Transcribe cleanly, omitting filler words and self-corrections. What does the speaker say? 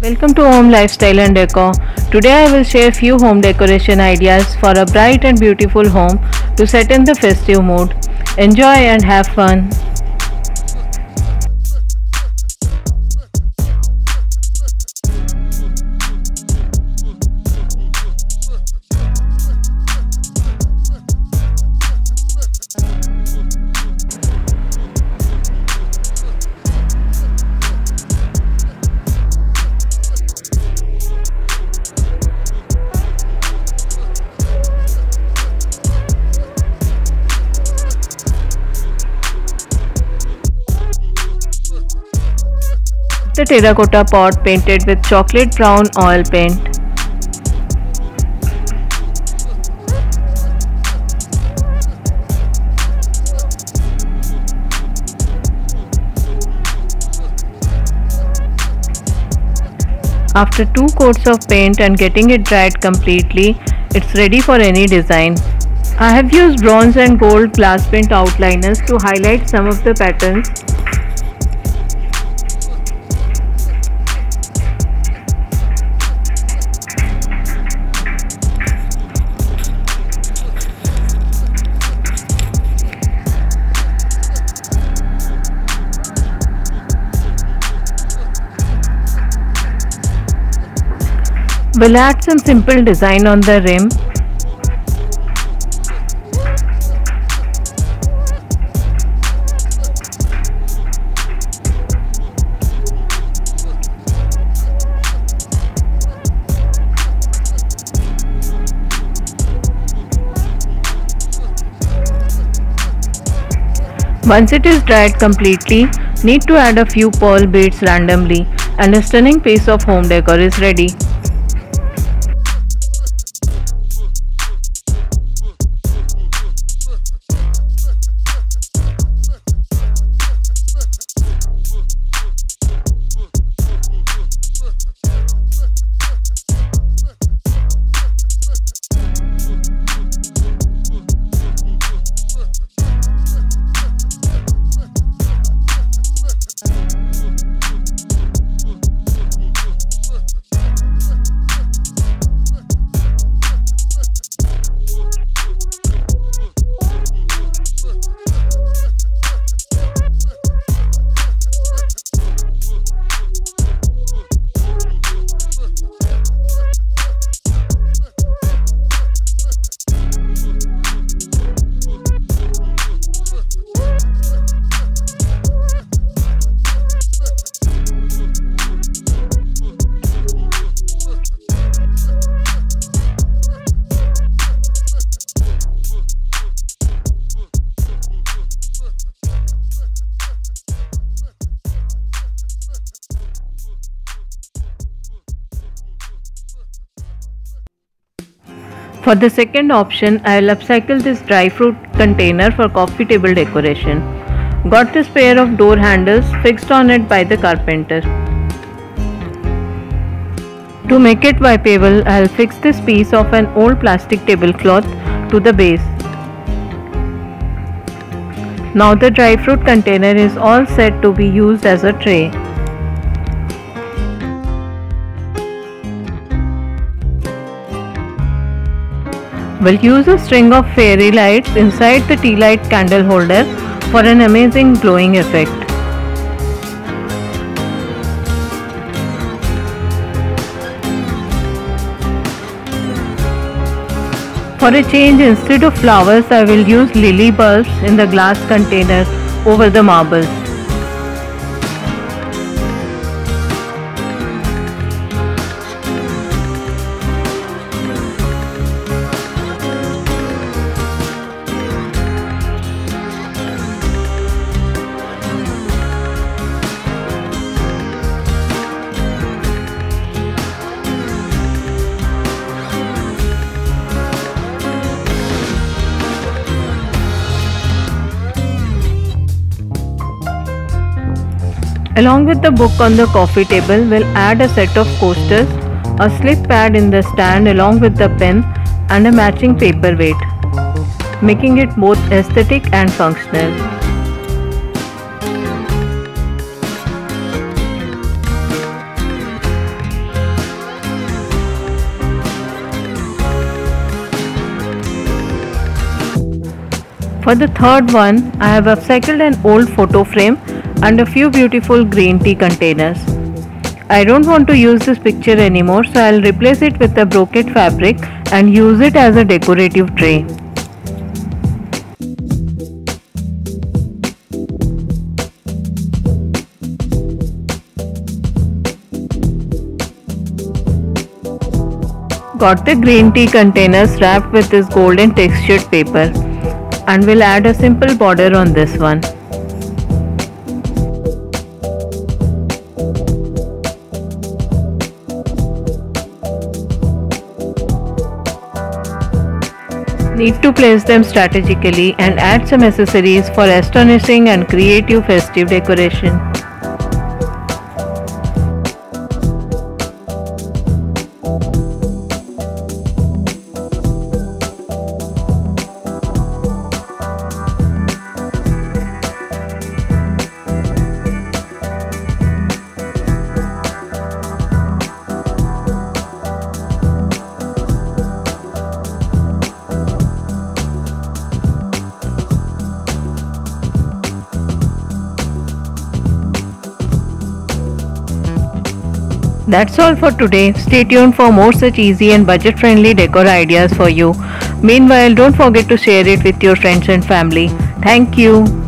Welcome to Home Lifestyle and Decor. Today I will share few home decoration ideas for a bright and beautiful home to set in the festive mood. Enjoy and have fun. The terracotta pot painted with chocolate brown oil paint. After 2 coats of paint and getting it dried completely, it's ready for any design. I have used bronze and gold glass paint outliners to highlight some of the patterns. We'll add some simple design on the rim. Once it is dried completely, need to add a few pearl beads randomly, and a stunning piece of home decor is ready. For the second option, I will upcycle this dry fruit container for coffee table decoration. Got this pair of door handles fixed on it by the carpenter. To make it wipeable, I will fix this piece of an old plastic tablecloth to the base. Now the dry fruit container is all set to be used as a tray. We'll use a string of fairy lights inside the tea light candle holder for an amazing glowing effect. For a change, instead of flowers, I will use lily bulbs in the glass container over the marbles. Along with the book on the coffee table, we'll add a set of coasters, a slip pad in the stand along with the pen, and a matching paperweight. making it both aesthetic and functional. For the third one, I have upcycled an old photo frame and a few beautiful green tea containers. I don't want to use this picture anymore, so I'll replace it with a brocade fabric and use it as a decorative tray. Got the green tea containers wrapped with this golden textured paper, and we'll add a simple border on this one. Need to place them strategically and add some accessories for astonishing and creative festive decoration. That's all for today. Stay tuned for more such easy and budget-friendly decor ideas for you. Meanwhile, don't forget to share it with your friends and family. Thank you.